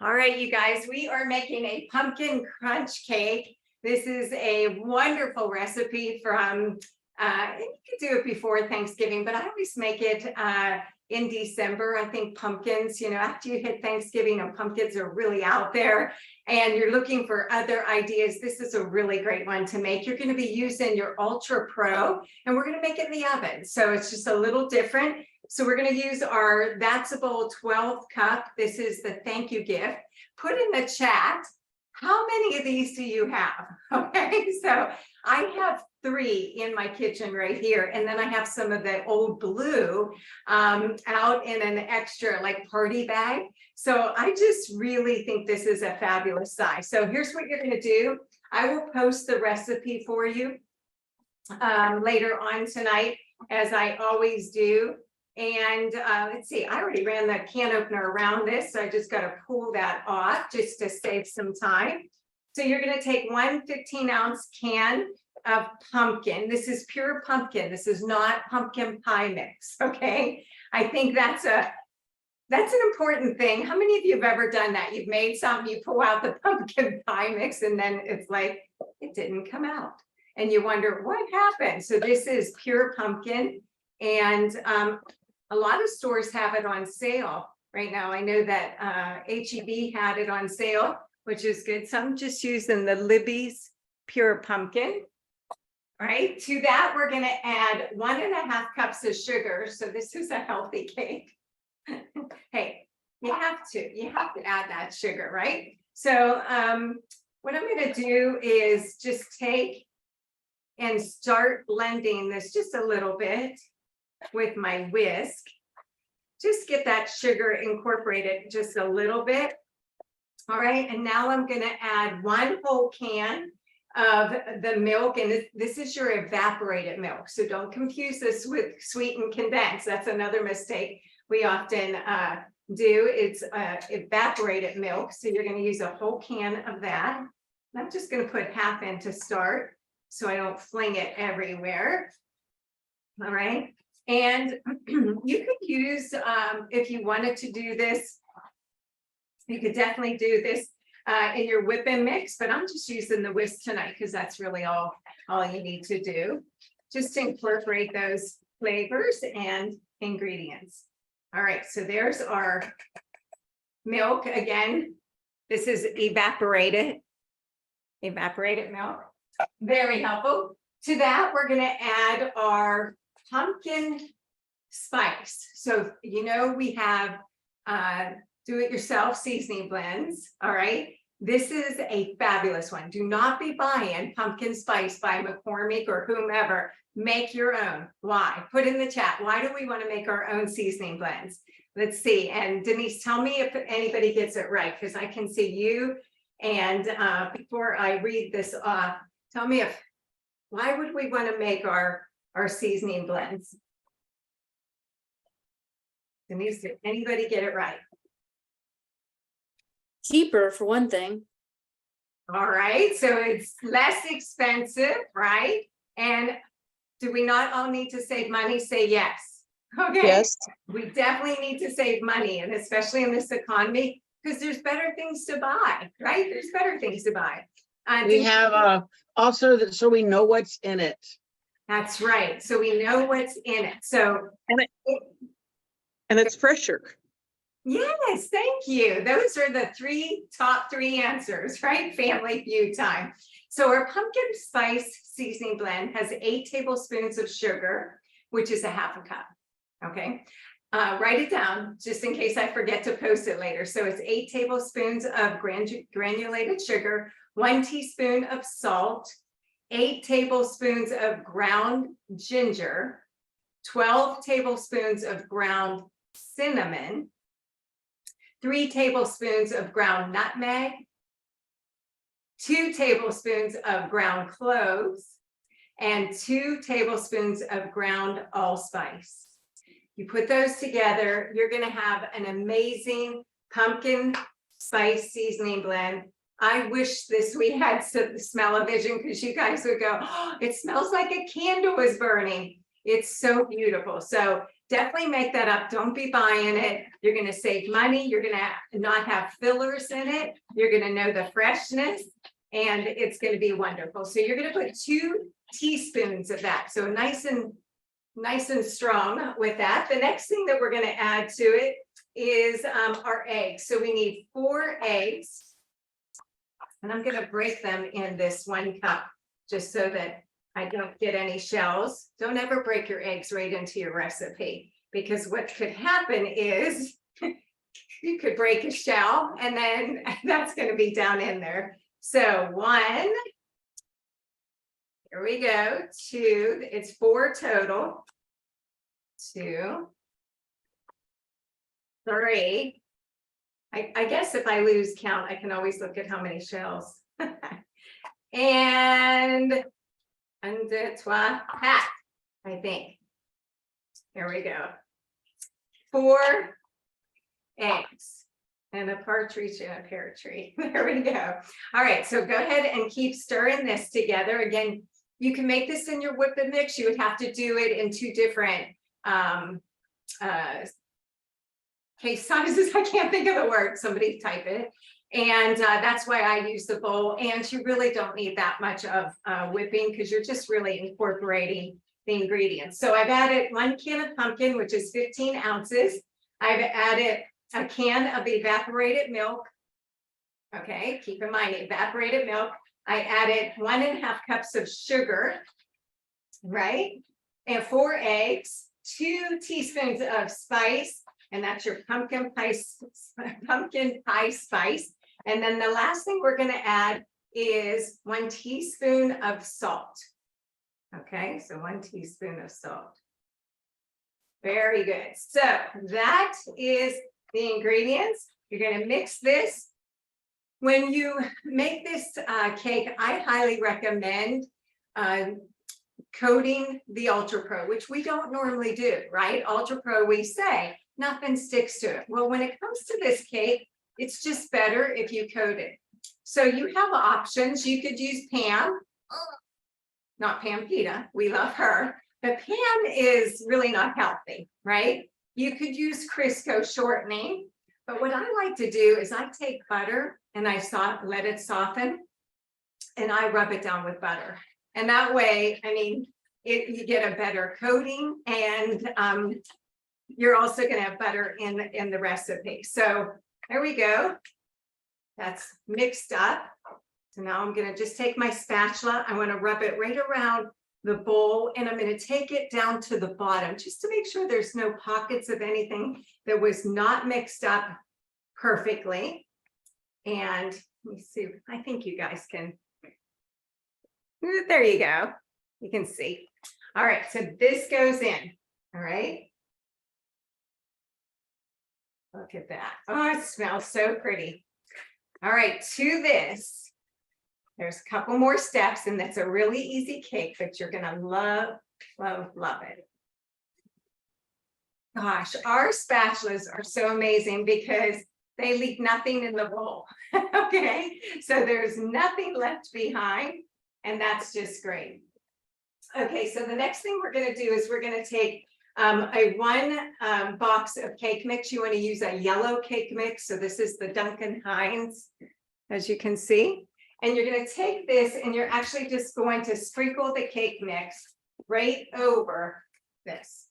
All right, you guys, we are making a pumpkin crunch cake. This is a wonderful recipe from, you could do it before Thanksgiving, but I always make it in December. I think pumpkins, after you hit Thanksgiving, pumpkins are really out there and you're looking for other ideas. This is a really great one to make. You're going to be using your Ultra Pro and we're going to make it in the oven. So it's just a little different. So we're going to use our That's a Bowl 12 cup. This is the thank you gift. Put in the chat, how many of these do you have? Okay, so I have 3 in my kitchen right here. And then I have some of the old blue out in an extra like party bag. So I just really think this is a fabulous size. So here's what you're going to do. I will post the recipe for you later on tonight, as I always do. And let's see, I already ran the can opener around this, so I just got to pull that off just to save some time. So you're going to take 1 15-ounce can of pumpkin. This is pure pumpkin. This is not pumpkin pie mix. Okay, I think that's an important thing. How many of you have ever done that? You've made something, you pull out the pumpkin pie mix, and then it's like it didn't come out, and you wonder what happened. So this is pure pumpkin, and a lot of stores have it on sale right now. I know that H-E-B had it on sale, which is good. So I'm just using the Libby's pure pumpkin. All right, to that, we're going to add 1.5 cups of sugar. So this is a healthy cake. Hey, you have to add that sugar, right? So what I'm going to do is just take and start blending this just a little bit with my whisk. Just get that sugar incorporated just a little bit. All right, and now I'm going to add 1 whole can of the milk, and this is your evaporated milk. So don't confuse this with sweetened condensed. That's another mistake we often do. It's evaporated milk. So you're going to use a whole can of that. I'm just going to put half in to start so I don't fling it everywhere. All right. And you could use, if you wanted to do this, you could definitely do this in your whip and mix, but I'm just using the whisk tonight because that's really all you need to do. Just to incorporate those flavors and ingredients. All right, so there's our milk. Again, this is evaporated milk. Very helpful. To that, we're going to add our pumpkin spice. So we have do-it-yourself seasoning blends. All right, this is a fabulous one. Do not be buying pumpkin spice by McCormick or whomever. Make your own. Why? Put in the chat, why do we want to make our own seasoning blends? Let's see. And Denise, tell me if anybody gets it right, because I can see you. And before I read this off, tell me why would we want to make our seasoning blends? Denise, did anybody get it right? Cheaper, for one thing. All right, so it's less expensive, right? And do we not all need to save money? Say yes. Okay. Yes. We definitely need to save money, and especially in this economy, because there's better things to buy, right? There's better things to buy. We have also that, so we know what's in it. That's right. So we know what's in it. So and it's fresher. yes, thank you. Those are the top three answers, right? Family Feud time. So our pumpkin spice seasoning blend has 8 tablespoons of sugar, which is 1/2 cup. Okay. Write it down just in case I forget to post it later. So it's 8 tablespoons of granulated sugar, 1 teaspoon of salt, 8 tablespoons of ground ginger, 12 tablespoons of ground cinnamon, 3 tablespoons of ground nutmeg, 2 tablespoons of ground cloves, and 2 tablespoons of ground allspice. You put those together, you're going to have an amazing pumpkin spice seasoning blend. I wish we had smell-o-vision, because you guys would go, oh, it smells like a candle is burning. It's so beautiful. So definitely make that up. Don't be buying it. You're gonna save money. You're gonna not have fillers in it. You're gonna know the freshness and it's gonna be wonderful. So you're gonna put 2 teaspoons of that. So nice and strong with that. The next thing that we're gonna add to it is our eggs. So we need 4 eggs. And I'm gonna break them in this 1 cup, just so that I don't get any shells. Don't ever break your eggs right into your recipe, because what could happen is you could break a shell and then that's gonna be down in there. So 1, here we go, 2, it's 4 total. 2, 3. I guess if I lose count, I can always look at how many shells. And 1, 2, 3, I think. Here we go. 4 eggs and a partridge in a pear tree. There we go. All right, so go ahead and keep stirring this together. Again, you can make this in your whip and mix. You would have to do it in 2 different case sizes. I can't think of the word. Somebody type it. And that's why I use the bowl. And you really don't need that much of whipping, because you're just really incorporating the ingredients. So I've added 1 can of pumpkin, which is 15 ounces. I've added a can of evaporated milk. Okay, keep in mind evaporated milk. I added 1.5 cups of sugar, right? And 4 eggs, 2 teaspoons of spice, and that's your pumpkin pie spice. And then the last thing we're going to add is 1 teaspoon of salt. Okay, so 1 teaspoon of salt. Very good. So that is the ingredients. You're going to mix this. When you make this cake, I highly recommend coating the Ultra Pro, which we don't normally do, right? Ultra Pro, we say nothing sticks to it. Well, when it comes to this cake, it's just better if you coat it. So you have options. You could use Pam, not Pam Pita. We love her. But Pam is really not healthy, right? You could use Crisco shortening. But what I like to do is I take butter and I let it soften and I rub it down with butter. And that way, I mean, you get a better coating, and you're also going to have butter in the recipe. So there we go. That's mixed up. So now I'm going to just take my spatula. I want to rub it right around the bowl, and I'm going to take it down to the bottom just to make sure there's no pockets of anything that was not mixed up perfectly. And let me see, I think you guys can. There you go. You can see. All right, so this goes in. All right. Look at that. Oh, it smells so pretty. All right, to this, there's a couple more steps, and that's a really easy cake, but you're gonna love, love, love it. Gosh, our spatulas are so amazing because they leave nothing in the bowl. Okay, so there's nothing left behind, and that's just great. Okay, so the next thing we're going to do is we're going to take a 1 box of cake mix. You want to use a yellow cake mix. So this is the Duncan Hines, as you can see. And you're going to take this and you're actually just going to sprinkle the cake mix right over this.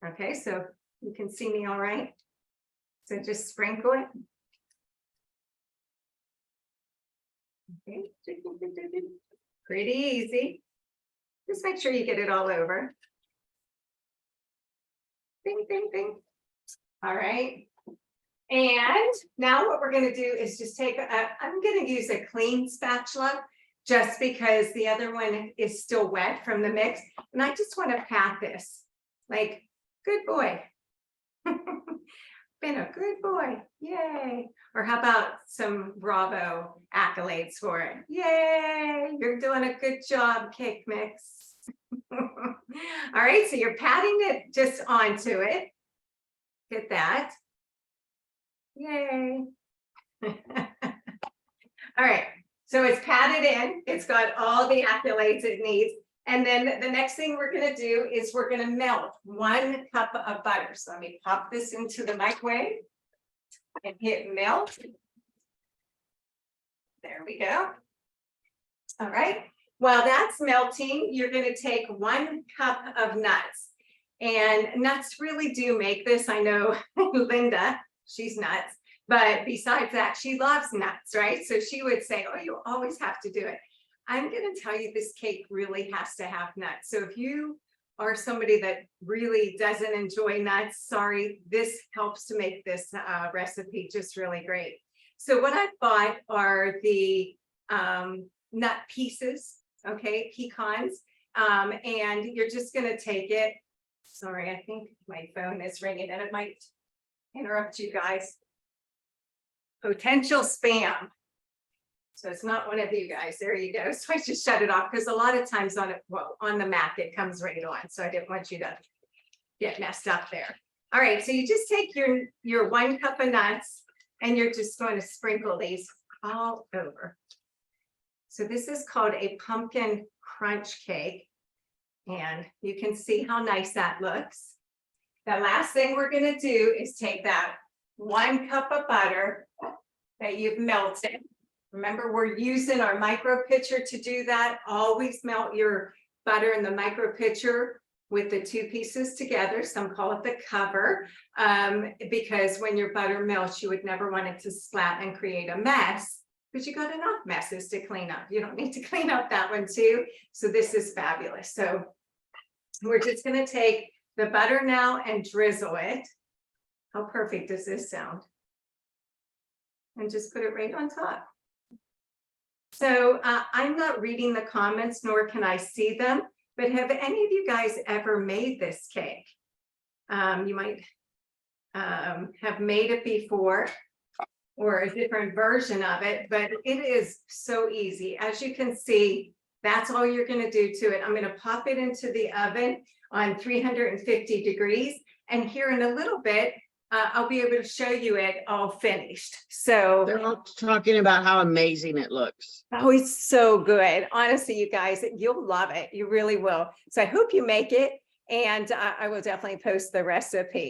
Okay, so you can see me all right. So just sprinkle it. Okay, pretty easy. Just make sure you get it all over. Bing, bing, bing. All right. And now what we're going to do is just take, I'm going to use a clean spatula just because the other one is still wet from the mix. And I just want to pat this like, good boy. Been a good boy. Yay. Or how about some Bravo accolades for it? Yay. You're doing a good job, cake mix. All right. So you're patting it just onto it. Get that. Yay. All right. So it's patted in. It's got all the accolades it needs. And then the next thing we're gonna do is we're gonna melt 1 cup of butter. So let me pop this into the microwave and hit melt. There we go. All right, while that's melting, you're gonna take 1 cup of nuts. And nuts really do make this. I know Linda, she's nuts, but besides that, she loves nuts, right? So she would say, oh, you always have to do it. I'm gonna tell you, this cake really has to have nuts. So if you are somebody that really doesn't enjoy nuts, sorry, this helps to make this recipe just really great. So what I bought are the nut pieces, okay, pecans, and you're just gonna take it. Sorry, I think my phone is ringing and it might interrupt you guys. Potential spam. So it's not one of you guys. There you go. So I just shut it off because a lot of times on it, well, on the Mac, it comes right on. So I didn't want you to get messed up there. All right, so you just take your 1 cup of nuts and you're just going to sprinkle these all over. So this is called a pumpkin crunch cake. And you can see how nice that looks. The last thing we're gonna do is take that 1 cup of butter that you've melted. Remember, we're using our micro pitcher to do that. Always melt your butter in the micro pitcher with the 2 pieces together. Some call it the cover, because when your butter melts, you would never want it to splat and create a mess, because you got enough messes to clean up. You don't need to clean up that one too. So this is fabulous. So we're just gonna take the butter now and drizzle it. How perfect does this sound? And just put it right on top. So I'm not reading the comments, nor can I see them, but have any of you guys ever made this cake? You might have made it before or a different version of it, but it is so easy. As you can see, that's all you're gonna do to it. I'm gonna pop it into the oven on 350 degrees. And here in a little bit, I'll be able to show you it all finished. So They're all talking about how amazing it looks. oh, it's so good. Honestly, you guys, you'll love it. You really will. So I hope you make it. And I will definitely post the recipe.